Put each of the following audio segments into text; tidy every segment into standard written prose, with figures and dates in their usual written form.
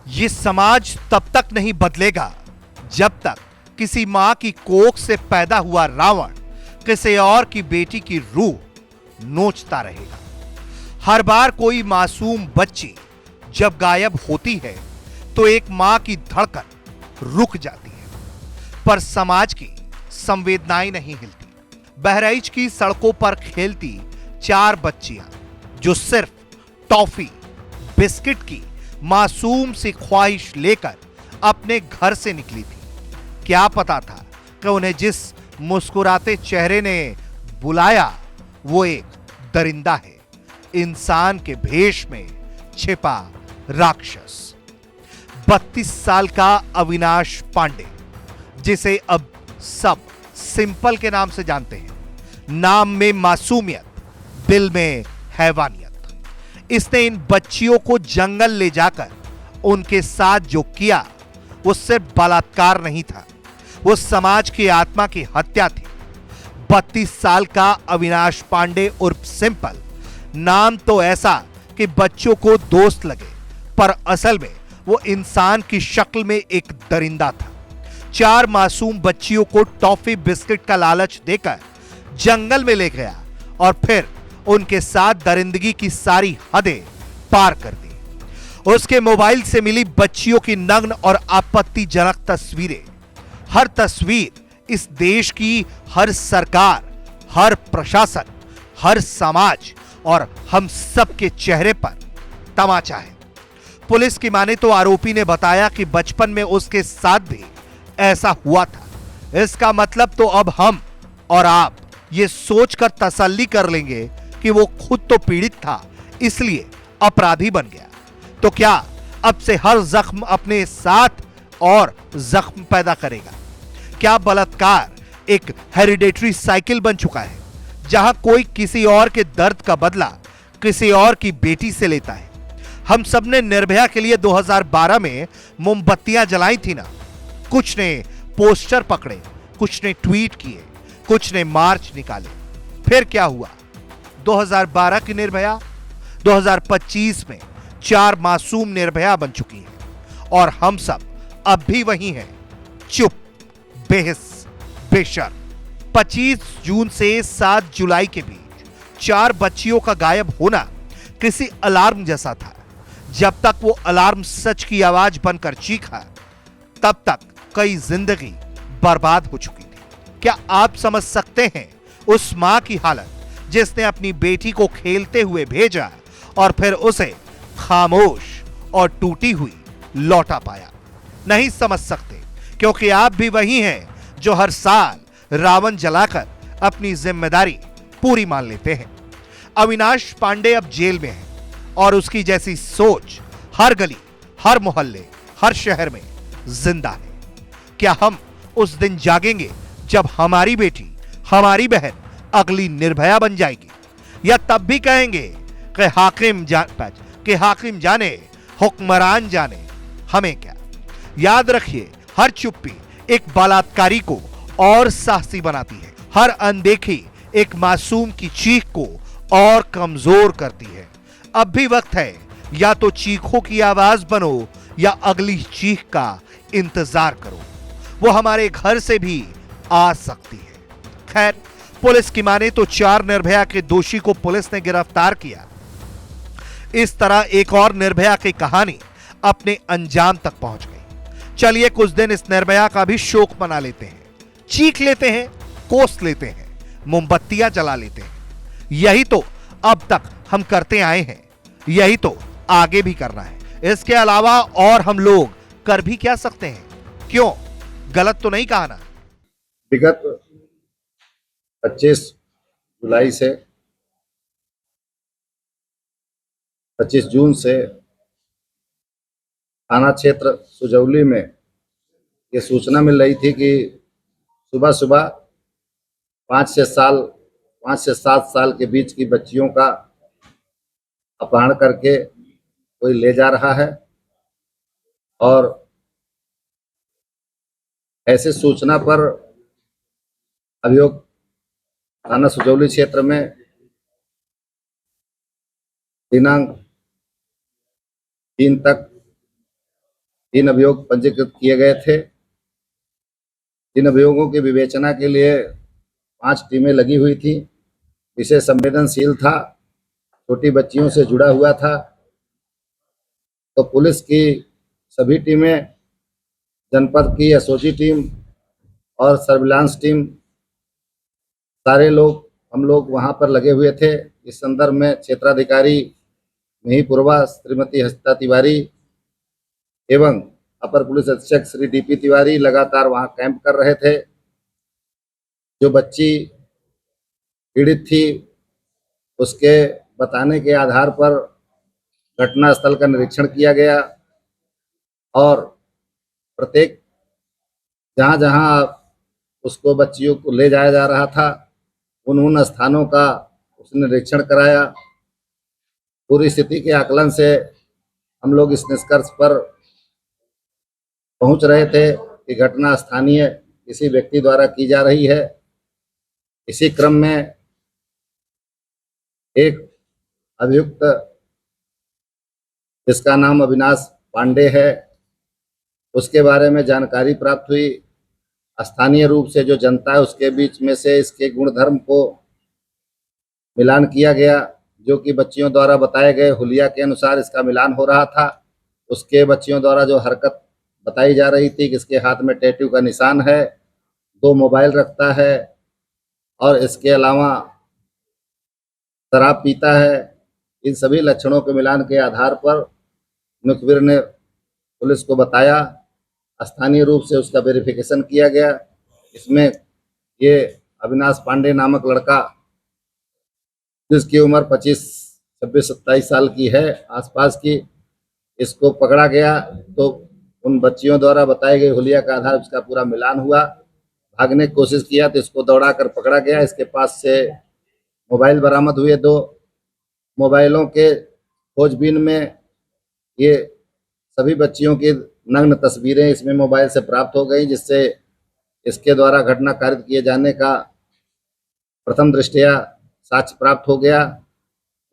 ये समाज तब तक नहीं बदलेगा जब तक किसी मां की कोख से पैदा हुआ रावण किसी और की बेटी की रूह नोचता रहेगा। हर बार कोई मासूम बच्ची जब गायब होती है तो एक मां की धड़कन रुक जाती है, पर समाज की संवेदनाएं नहीं हिलती। बहराइच की सड़कों पर खेलती 4 बच्चियां जो सिर्फ टॉफी बिस्किट की मासूम सी ख्वाहिश लेकर अपने घर से निकली थी। क्या पता था कि उन्हें जिस मुस्कुराते चेहरे ने बुलाया वो एक दरिंदा है, इंसान के भेष में छिपा राक्षस। 32 साल का अविनाश पांडे, जिसे अब सब सिंपल के नाम से जानते हैं। नाम में मासूमियत, दिल में हैवानियत। इसने इन बच्चियों को जंगल ले जाकर उनके साथ जो किया वो सिर्फ बलात्कार नहीं था, वो समाज की आत्मा की हत्या थी। 32 साल का अविनाश पांडे उर्फ सिंपल, नाम तो ऐसा कि बच्चों को दोस्त लगे, पर असल में वो इंसान की शक्ल में एक दरिंदा था। 4 मासूम बच्चियों को टॉफी बिस्किट का लालच देकर जंगल में ले गया और फिर उनके साथ दरिंदगी की सारी हदें पार कर दी। उसके मोबाइल से मिली बच्चियों की नग्न और आपत्तिजनक तस्वीरें, हर तस्वीर इस देश की हर सरकार, हर प्रशासन, हर समाज और हम सब के चेहरे पर तमाचा है। पुलिस की माने तो आरोपी ने बताया कि बचपन में उसके साथ भी ऐसा हुआ था। इसका मतलब तो अब हम और आप ये सोचकर तसल्ली कर लेंगे कि वो खुद तो पीड़ित था, इसलिए अपराधी बन गया। तो क्या अब से हर जख्म अपने साथ और जख्म पैदा करेगा? क्या बलात्कार एक हेरिडेटरी साइकिल बन चुका है, जहां कोई किसी और के दर्द का बदला किसी और की बेटी से लेता है? हम सबने निर्भया के लिए 2012 में मोमबत्तियां जलाई थी ना। कुछ ने पोस्टर पकड़े, कुछ ने ट्वीट किए, कुछ ने मार्च निकाले। फिर क्या हुआ? 2012 की निर्भया 2025 में 4 मासूम निर्भया बन चुकी हैं और हम सब अब भी वही हैं, चुप, बेहिस, बेशर्म। 25 जून से 7 जुलाई के बीच 4 बच्चियों का गायब होना किसी अलार्म जैसा था। जब तक वो अलार्म सच की आवाज बनकर चीखा, तब तक कई जिंदगी बर्बाद हो चुकी थी। क्या आप समझ सकते हैं उस मां की हालत जिसने अपनी बेटी को खेलते हुए भेजा और फिर उसे खामोश और टूटी हुई लौटा पाया? नहीं समझ सकते, क्योंकि आप भी वही हैं जो हर साल रावण जलाकर अपनी जिम्मेदारी पूरी मान लेते हैं। अविनाश पांडे अब जेल में है और उसकी जैसी सोच हर गली, हर मोहल्ले, हर शहर में जिंदा है। क्या हम उस दिन जागेंगे जब हमारी बेटी, हमारी बहन अगली निर्भया बन जाएगी? या तब भी कहेंगे कि हाकिम जाने, हुक्मरान जाने, हमें क्या? याद रखिए, हर चुप्पी एक बलात्कारी को और साहसी बनाती है। हर अनदेखी एक मासूम की चीख को और कमजोर करती है। अब भी वक्त है, या तो चीखों की आवाज बनो या अगली चीख का इंतजार करो। वो हमारे घर से भी आ सकती है। खैर, पुलिस की माने तो 4 निर्भया के दोषी को पुलिस ने गिरफ्तार किया। इस तरह एक और निर्भया की कहानी अपने अंजाम तक पहुंच गई। चलिए कुछ दिन इस निर्भया का भी शोक मना लेते हैं, चीख लेते हैं, कोस लेते हैं, मोमबत्तियां जला लेते हैं। यही तो अब तक हम करते आए हैं, यही तो आगे भी करना है। इसके अलावा और हम लोग कर भी क्या सकते हैं? क्यों, गलत तो नहीं कहा ना? विगत 25 जुलाई से 25 जून से थाना क्षेत्र सुजौली में ये सूचना मिल रही थी कि सुबह सुबह 5 से 7 साल के बीच की बच्चियों का अपहरण करके कोई ले जा रहा है। और ऐसे सूचना पर अभियोग थाना सुजौली क्षेत्र में दिनांक 3 तक 3 अभियोग पंजीकृत किए गए थे। इन अभियोगों की विवेचना के लिए 5 टीमें लगी हुई थी। विषय संवेदनशील था, छोटी बच्चियों से जुड़ा हुआ था, तो पुलिस की सभी टीमें, जनपद की एसओजी टीम और सर्विलांस टीम, सारे लोग हम लोग वहां पर लगे हुए थे। इस संदर्भ में क्षेत्राधिकारी मिहींपुरवा श्रीमती हसिता तिवारी एवं अपर पुलिस अधीक्षक श्री डीपी तिवारी लगातार वहां कैंप कर रहे थे। जो बच्ची पीड़ित थी, उसके बताने के आधार पर घटना स्थल का निरीक्षण किया गया और प्रत्येक जहां जहां उसको बच्चियों को ले जाया जा रहा था, उन स्थानों का उसने निरीक्षण कराया। पूरी स्थिति के आकलन से हम लोग इस निष्कर्ष पर पहुंच रहे थे कि घटना स्थानीय किसी व्यक्ति द्वारा की जा रही है। इसी क्रम में एक अभियुक्त जिसका नाम अविनाश पांडे है, उसके बारे में जानकारी प्राप्त हुई। स्थानीय रूप से जो जनता है उसके बीच में से इसके गुणधर्म को मिलान किया गया, जो कि बच्चियों द्वारा बताए गए हुलिया के अनुसार इसका मिलान हो रहा था। उसके बच्चियों द्वारा जो हरकत बताई जा रही थी कि इसके हाथ में टैटू का निशान है, 2 मोबाइल रखता है और इसके अलावा शराब पीता है, इन सभी लक्षणों के मिलान के आधार पर मुखबिर ने पुलिस को बताया। स्थानीय रूप से उसका वेरिफिकेशन किया गया। इसमें ये अविनाश पांडे नामक लड़का, जिसकी उम्र 25, 26, 27 साल की है आसपास की, इसको पकड़ा गया तो उन बच्चियों द्वारा बताए गए हुलिया का आधार उसका पूरा मिलान हुआ। भागने की कोशिश किया तो इसको दौड़ा कर पकड़ा गया। इसके पास से मोबाइल बरामद हुए। 2 मोबाइलों के खोजबीन में ये सभी बच्चियों की नग्न तस्वीरें इसमें मोबाइल से प्राप्त हो गई, जिससे इसके द्वारा घटना कारित किए जाने का प्रथम दृष्टया साक्ष्य प्राप्त हो गया।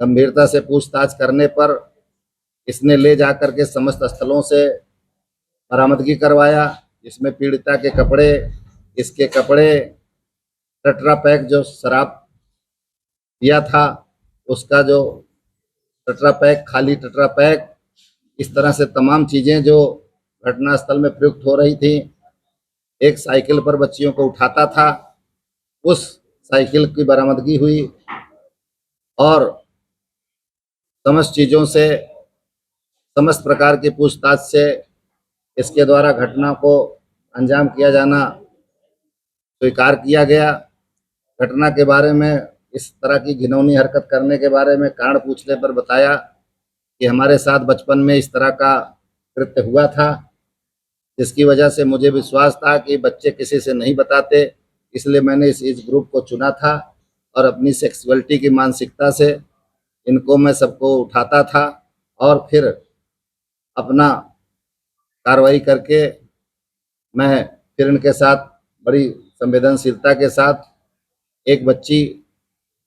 गंभीरता से पूछताछ करने पर इसने ले जाकर के समस्त स्थलों से बरामदगी करवाया, जिसमें पीड़िता के कपड़े, इसके कपड़े, टेट्रा पैक जो शराब दिया था उसका जो टेट्रा पैक, खाली टेट्रा पैक, इस तरह से तमाम चीज़ें जो घटनास्थल में प्रयुक्त हो रही थी। एक साइकिल पर बच्चियों को उठाता था, उस साइकिल की बरामदगी हुई और समस्त चीज़ों से, समस्त प्रकार की पूछताछ से इसके द्वारा घटना को अंजाम किया जाना स्वीकार किया गया। घटना के बारे में, इस तरह की घिनौनी हरकत करने के बारे में कारण पूछने पर बताया कि हमारे साथ बचपन में इस तरह का कृत्य हुआ था, जिसकी वजह से मुझे विश्वास था कि बच्चे किसी से नहीं बताते, इसलिए मैंने इस ग्रुप को चुना था और अपनी सेक्सुअलिटी की मानसिकता से इनको मैं सबको उठाता था और फिर अपना कार्रवाई करके मैं फिर इनके साथ बड़ी संवेदनशीलता के साथ एक बच्ची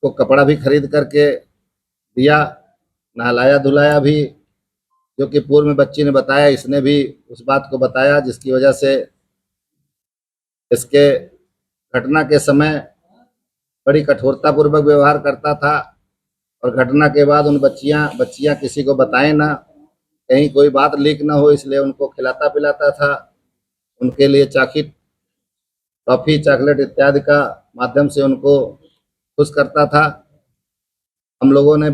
को कपड़ा भी खरीद करके दिया, नहलाया धुलाया भी, जो कि पूर्व में बच्ची ने बताया, इसने भी उस बात को बताया, जिसकी वजह से इसके घटना के समय बड़ी कठोरतापूर्वक व्यवहार करता था और घटना के बाद उन बच्चियां किसी को बताएं ना, कहीं कोई बात लीक ना हो, इसलिए उनको खिलाता पिलाता था। उनके लिए टॉफ़ी, चॉकलेट इत्यादि का माध्यम से उनको खुश करता था। हम लोगों ने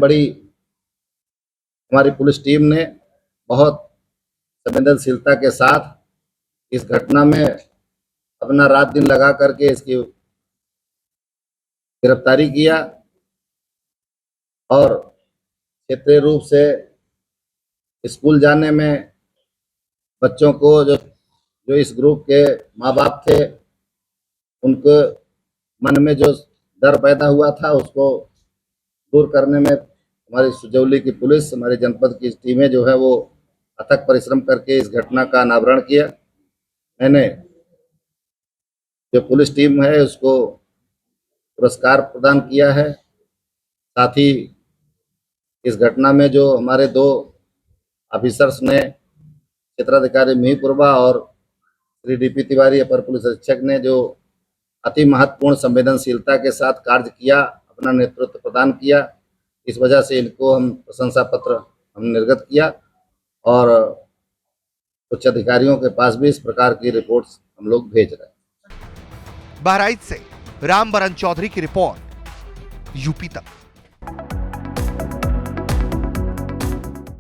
हमारी पुलिस टीम ने बहुत संवेदनशीलता के साथ इस घटना में अपना रात दिन लगा करके इसकी गिरफ्तारी किया और क्षेत्रीय रूप से स्कूल जाने में बच्चों को जो इस ग्रुप के माँ बाप थे, उनको मन में जो डर पैदा हुआ था उसको दूर करने में हमारी सुजौली की पुलिस, हमारी जनपद की टीमें जो है वो अथक परिश्रम करके इस घटना का अनावरण किया। मैंने जो पुलिस टीम है उसको पुरस्कार प्रदान किया है। साथ ही इस घटना में जो हमारे 2 ऑफिसर्स ने क्षेत्राधिकारी मिहीपुरवा और श्री डीपी तिवारी अपर पुलिस अधीक्षक ने जो अति महत्वपूर्ण संवेदनशीलता के साथ कार्य किया, अपना नेतृत्व प्रदान किया, इस वजह से इनको हम प्रशंसा पत्र हम निर्गत किया और उच्च अधिकारियों के पास भी इस प्रकार की रिपोर्ट्स हम लोग भेज रहे हैं। बहराइच से रामबरन चौधरी की रिपोर्ट, यूपी तक।